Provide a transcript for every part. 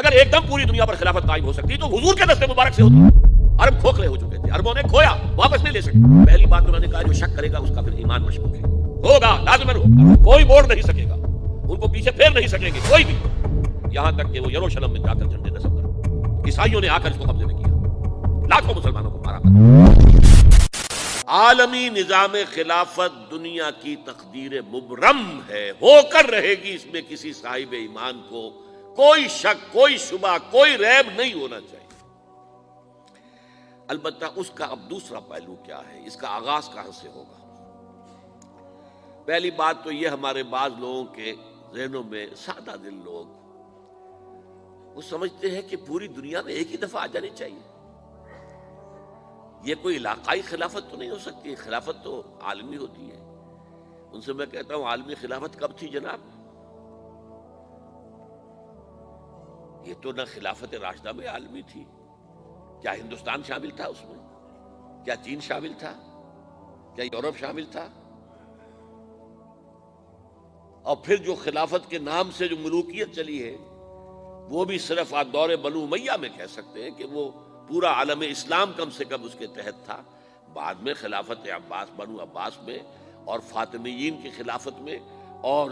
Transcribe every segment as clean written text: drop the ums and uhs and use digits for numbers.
اگر ایک دم پوری دنیا پر خلافت قائم ہو سکتی تو حضور کے دست مبارک سے ہوتی. عرب کھوکھلے ہو چکے تھے، عربوں نے کھویا، واپس نہیں لے سکتے. پہلی بات تو میں نے کہا جو شک کرے گا اس کا پھر ایمان مشکوک ہے. ہوگا، لازماً ہوگا، کوئی موڑ نہیں سکے گا، ان کو پیچھے پھیر نہیں سکیں گے کوئی بھی، یہاں تک کہ وہ یروشلم میں جا کر جھنڈے نصب کر. عیسائیوں نے آ کر اس کو قبضے میں کیا، لاکھوں مسلمانوں کو مارا. عالمی نظام خلافت دنیا کی تقدیر مبرم ہے، ہو کر رہے گی. اس میں کسی صاحب ایمان کو کوئی شک، کوئی شبہ، کوئی ریب نہیں ہونا چاہیے. البتہ اس کا اب دوسرا پہلو کیا ہے، اس کا آغاز کہاں سے ہوگا؟ پہلی بات تو یہ ہمارے بعض لوگوں کے ذہنوں میں، سادہ دل لوگ وہ سمجھتے ہیں کہ پوری دنیا میں ایک ہی دفعہ آ جانی چاہیے. یہ کوئی علاقائی خلافت تو نہیں ہو سکتی، خلافت تو عالمی ہوتی ہے. ان سے میں کہتا ہوں عالمی خلافت کب تھی جناب؟ یہ تو نہ خلافت راشدہ میں عالمی تھی. کیا ہندوستان شامل تھا اس میں؟ کیا چین شامل تھا؟ کیا یورپ شامل تھا؟ اور پھر جو خلافت کے نام سے جو ملوکیت چلی ہے وہ بھی صرف آپ دور بنو امیہ میں کہہ سکتے ہیں کہ وہ پورا عالم اسلام کم سے کم اس کے تحت تھا. بعد میں خلافت عباس، بنو عباس میں اور فاطمیین کی خلافت میں اور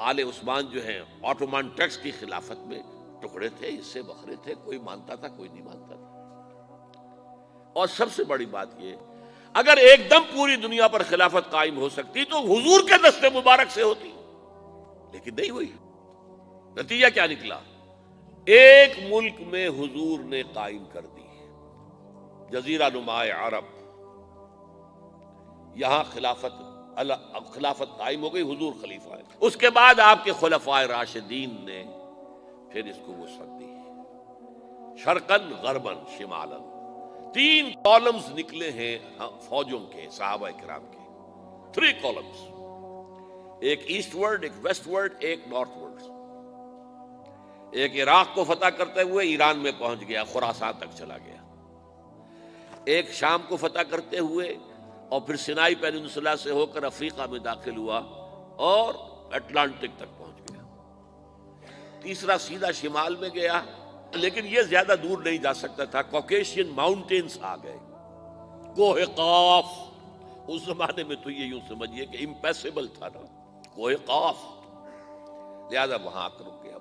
آل عثمان جو ہیں آٹومان ٹرکس کی خلافت میں ٹکڑے تھے، حصے بکھرے تھے، کوئی مانتا تھا کوئی نہیں مانتا تھا. اور سب سے بڑی بات یہ، اگر ایک دم پوری دنیا پر خلافت قائم ہو سکتی تو حضور کے دست مبارک سے ہوتی، لیکن نہیں ہوئی. نتیجہ کیا نکلا؟ ایک ملک میں حضور نے قائم کر دی، جزیرہ نما عرب، یہاں خلافت قائم ہو گئی، حضور خلیفہ ہے. اس کے بعد آپ کے خلفائے راشدین نے پھر اس کو وسعت دی، شرقاً غرباً شمالاً. 3 کالمز نکلے ہیں فوجوں کے، صحابہ کرام کے. 3 کالمز، ایک ایسٹ ورڈ، ایک ویسٹ ورڈ، ایک نارتھ ورڈ. ایک عراق کو فتح کرتے ہوئے ایران میں پہنچ گیا، خراسان تک چلا گیا. ایک شام کو فتح کرتے ہوئے اور پھر سینائی پیننسولا سے ہو کر افریقہ میں داخل ہوا اور اٹلانٹک تک پہنچ گیا. تیسرا سیدھا شمال میں گیا، لیکن یہ زیادہ دور نہیں جا سکتا تھا. کوکیشین ماؤنٹینز آ گئے، کوہ قاف. اس زمانے میں تو یہ یوں سمجھیے کہ امپیسیبل تھا نا، کوہ قاف، لہذا وہاں آ کر رک گیا.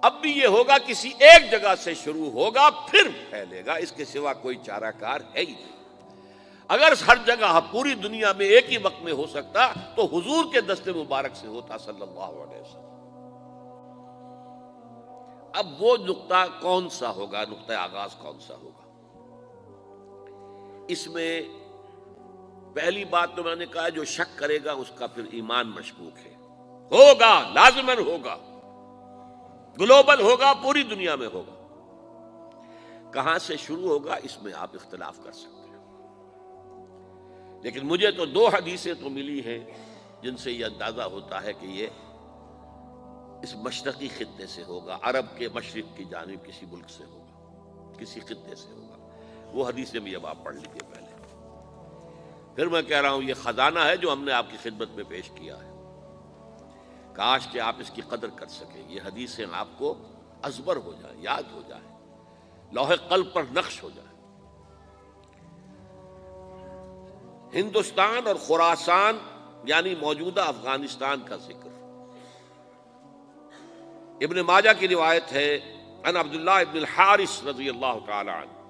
اب بھی یہ ہوگا کسی ایک جگہ سے شروع ہوگا پھر پھیلے گا، اس کے سوا کوئی چارہ کار ہے ہی نہیں. اگر ہر جگہ پوری دنیا میں ایک ہی وقت میں ہو سکتا تو حضور کے دست مبارک سے ہوتا صلی اللہ علیہ وسلم. اب وہ نقطہ کون سا ہوگا، نقطہ آغاز کون سا ہوگا؟ اس میں پہلی بات تو میں نے کہا جو شک کرے گا اس کا پھر ایمان مشکوک ہے. ہوگا، لازماً ہوگا، گلوبل ہوگا، پوری دنیا میں ہوگا. کہاں سے شروع ہوگا اس میں آپ اختلاف کر سکتے ہیں، لیکن مجھے تو 2 حدیثیں تو ملی ہیں جن سے یہ اندازہ ہوتا ہے کہ یہ اس مشرقی خطے سے ہوگا، عرب کے مشرق کی جانب کسی ملک سے ہوگا، کسی خطے سے ہوگا. وہ حدیثیں بھی اب آپ پڑھ لیجیے پہلے. پھر میں کہہ رہا ہوں یہ خزانہ ہے جو ہم نے آپ کی خدمت میں پیش کیا ہے، کاش کہ آپ اس کی قدر کر سکیں. یہ حدیثیں آپ کو ازبر ہو جائیں، یاد ہو جائیں، لوح قلب پر نقش ہو جائیں. ہندوستان اور خراسان یعنی موجودہ افغانستان کا ذکر ابن ماجہ کی روایت ہے، عن عبداللہ ابن الحارث رضی اللہ تعالی عنہ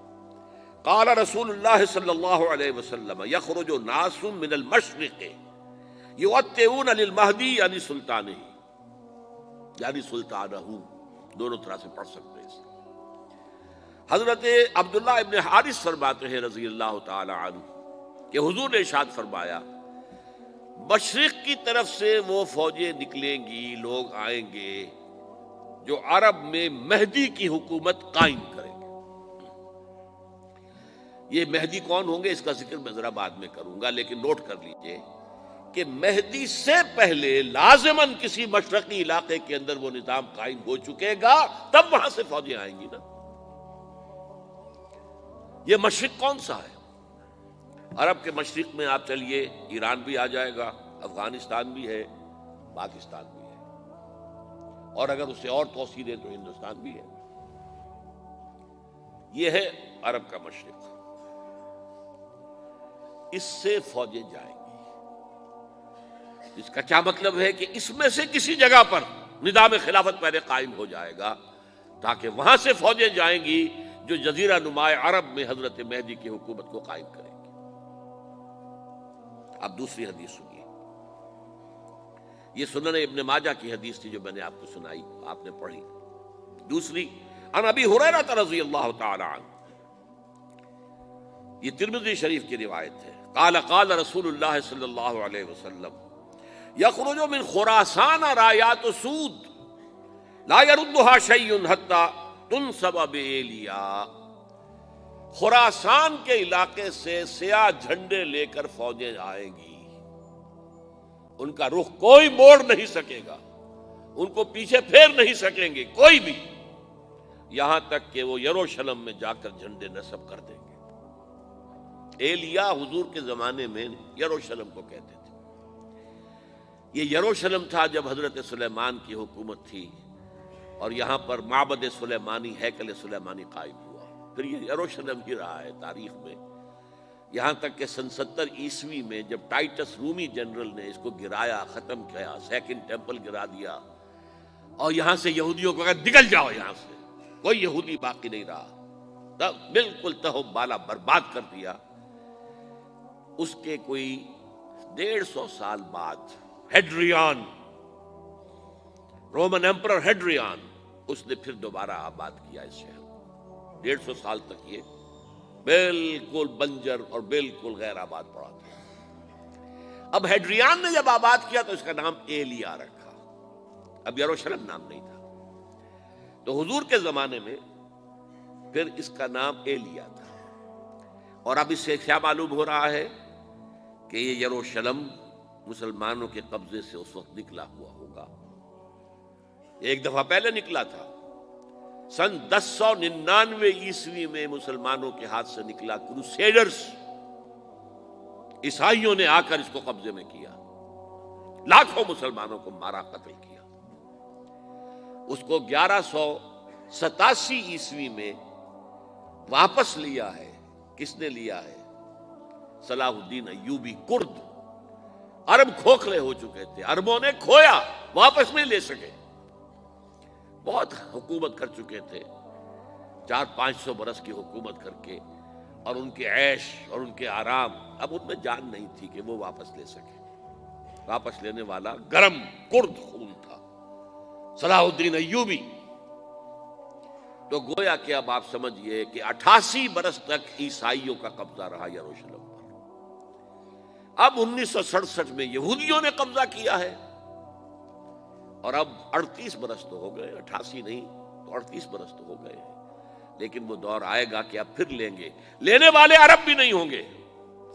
قال رسول اللہ صلی اللہ علیہ وسلم یخرج ناس من المشرق یوطئون للمہدی یعنی سلطانہ، یعنی سلطانہ، دونوں طرح سے پڑھ سکتے ہیں. حضرت عبداللہ ابن حارث فرماتے ہیں رضی اللہ تعالی عنہ کہ حضور نے ارشاد فرمایا مشرق کی طرف سے وہ فوجیں نکلیں گی، لوگ آئیں گے جو عرب میں مہدی کی حکومت قائم کریں گے. یہ مہدی کون ہوں گے اس کا ذکر میں ذرا بعد میں کروں گا، لیکن نوٹ کر لیجئے کہ مہدی سے پہلے لازماً کسی مشرقی علاقے کے اندر وہ نظام قائم ہو چکے گا، تب وہاں سے فوجیں آئیں گی نا. یہ مشرق کون سا ہے؟ عرب کے مشرق میں آپ چلیے ایران بھی آ جائے گا، افغانستان بھی ہے، پاکستان بھی ہے. اور اگر اسے اور توسیع دیں تو ہندوستان بھی ہے۔ یہ ہے عرب کا مشرق، اس سے فوجیں جائیں گی، جس کا کیا مطلب ہے کہ اس میں سے کسی جگہ پر نظام خلافت پہلے قائم ہو جائے گا، تاکہ وہاں سے فوجیں جائیں گی جو جزیرہ نما عرب میں حضرت مہدی کی حکومت کو قائم کریں گی۔ اب دوسری حدیث سنیے، یہ سنن ابن ماجہ کی حدیث تھی جو میں نے آپ کو سنائی، آپ نے پڑھی۔ دوسری، عن ابی ہریرہ رضی اللہ تعالی عنہ، یہ ترمذی شریف کی روایت ہے، قال قال رسول اللہ صلی اللہ علیہ وسلم یخرج من خراسان رایات سود لا يردها شیء حتی تنصب بایلیا، خراسان کے علاقے سے سیاہ جھنڈے لے کر فوجیں آئیں گی، ان کا رخ کوئی موڑ نہیں سکے گا، ان کو پیچھے پھیر نہیں سکیں گے کوئی بھی، یہاں تک کہ وہ یروشلم میں جا کر جھنڈے نصب کر دیں گے۔ ایلیا حضور کے زمانے میں یروشلم کو کہتے تھے۔ یہ یروشلم تھا جب حضرت سلیمان کی حکومت تھی، اور یہاں پر معبد سلیمانی، ہیکل سلیمانی قائم ہوا، پھر یہ یروشلم ہی رہا ہے تاریخ میں، یہاں تک کہ سن 70 عیسوی میں جب ٹائٹس رومی جنرل نے اس کو گرایا، ختم کیا، سیکنڈ ٹیمپل گرا دیا، اور یہاں سے یہودیوں کو کہا نکل جاؤ یہاں سے، کوئی یہودی باقی نہیں رہا، تب بالکل تہو بالا برباد کر دیا۔ اس کے کوئی 150 سال بعد ہیڈریان، رومن ایمپرر ہیڈریان، اس نے پھر دوبارہ آباد کیا اس شہر کو۔ 150 سال تک یہ بالکل بنجر اور بالکل غیر آباد پڑا تھا۔ اب ہیڈریان نے جب آباد کیا تو اس کا نام ایلیا رکھا، اب یروشلم نام نہیں تھا، تو حضور کے زمانے میں پھر اس کا نام ایلیا تھا۔ اور اب اس سے کیا معلوم ہو رہا ہے کہ یہ یروشلم مسلمانوں کے قبضے سے اس وقت نکلا ہوا ہوگا، ایک دفعہ پہلے نکلا تھا، سن 1099 عیسوی میں مسلمانوں کے ہاتھ سے نکلا، کروسیڈرز عیسائیوں نے آ کر اس کو قبضے میں کیا، لاکھوں مسلمانوں کو مارا، قتل کیا۔ اس کو 1187 عیسوی میں واپس لیا ہے، کس نے لیا ہے؟ صلاح الدین ایوبی کرد۔ عرب کھوکھلے ہو چکے تھے، عربوں نے کھویا، واپس نہیں لے سکے، بہت حکومت کر چکے تھے، 400-500 برس کی حکومت کر کے، اور ان کے عیش اور ان کے آرام، اب ان میں جان نہیں تھی کہ وہ واپس لے سکے۔ واپس لینے والا گرم کرد خون تھا، صلاح الدین ایوبی۔ تو گویا کہ اب آپ سمجھئے کہ 88 برس تک عیسائیوں کا قبضہ رہا یروشلم پر۔ اب 1967 میں یہودیوں نے قبضہ کیا ہے، اور اب 38 برس تو ہو گئے، 88 نہیں تو 38 برس تو ہو گئے ہیں، لیکن وہ دور آئے گا کہ اب پھر لیں گے، لینے والے عرب بھی نہیں ہوں گے،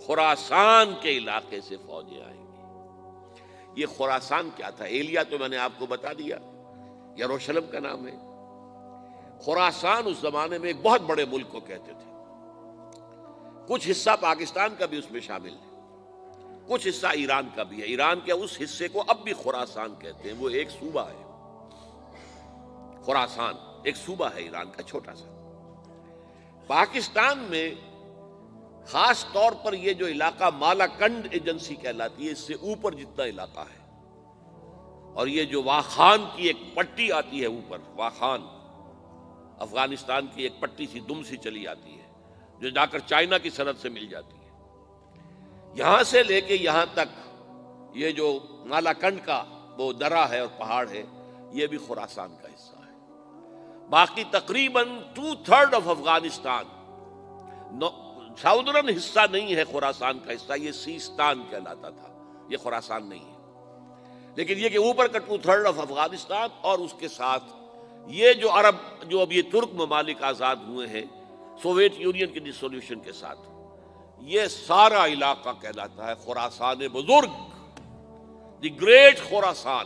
خراسان کے علاقے سے فوجیں آئیں گی۔ یہ خراسان کیا تھا؟ ایلیا تو میں نے آپ کو بتا دیا، یروشلم کا نام ہے۔ خراسان اس زمانے میں ایک بہت بڑے ملک کو کہتے تھے، کچھ حصہ پاکستان کا بھی اس میں شامل ہے، کچھ حصہ ایران کا بھی ہے، ایران کے اس حصے کو اب بھی خراسان کہتے ہیں، وہ ایک صوبہ ہے، خراسان ایک صوبہ ہے ایران کا چھوٹا سا۔ پاکستان میں خاص طور پر یہ جو علاقہ مالاکنڈ ایجنسی کہلاتی ہے، اس سے اوپر جتنا علاقہ ہے، اور یہ جو واخان کی ایک پٹی آتی ہے اوپر، واخان افغانستان کی ایک پٹی سی دم سی چلی آتی ہے جو جا کر چائنا کی سرحد سے مل جاتی ہے، یہاں سے لے کے یہاں تک یہ جو مالاکنڈ کا وہ درہ ہے اور پہاڑ ہے، یہ بھی خراسان کا حصہ ہے۔ باقی تقریباً 2/3 آف افغانستان ساؤدرن حصہ نہیں ہے خراسان کا حصہ، یہ سیستان کہلاتا تھا، یہ خراسان نہیں ہے، لیکن یہ کہ اوپر کا 2/3 آف افغانستان، اور اس کے ساتھ یہ جو عرب جو اب یہ ترک ممالک آزاد ہوئے ہیں سوویت یونین کی ڈسولوشن کے ساتھ، یہ سارا علاقہ کہلاتا ہے خراسان بزرگ، دی گریٹ خراسان۔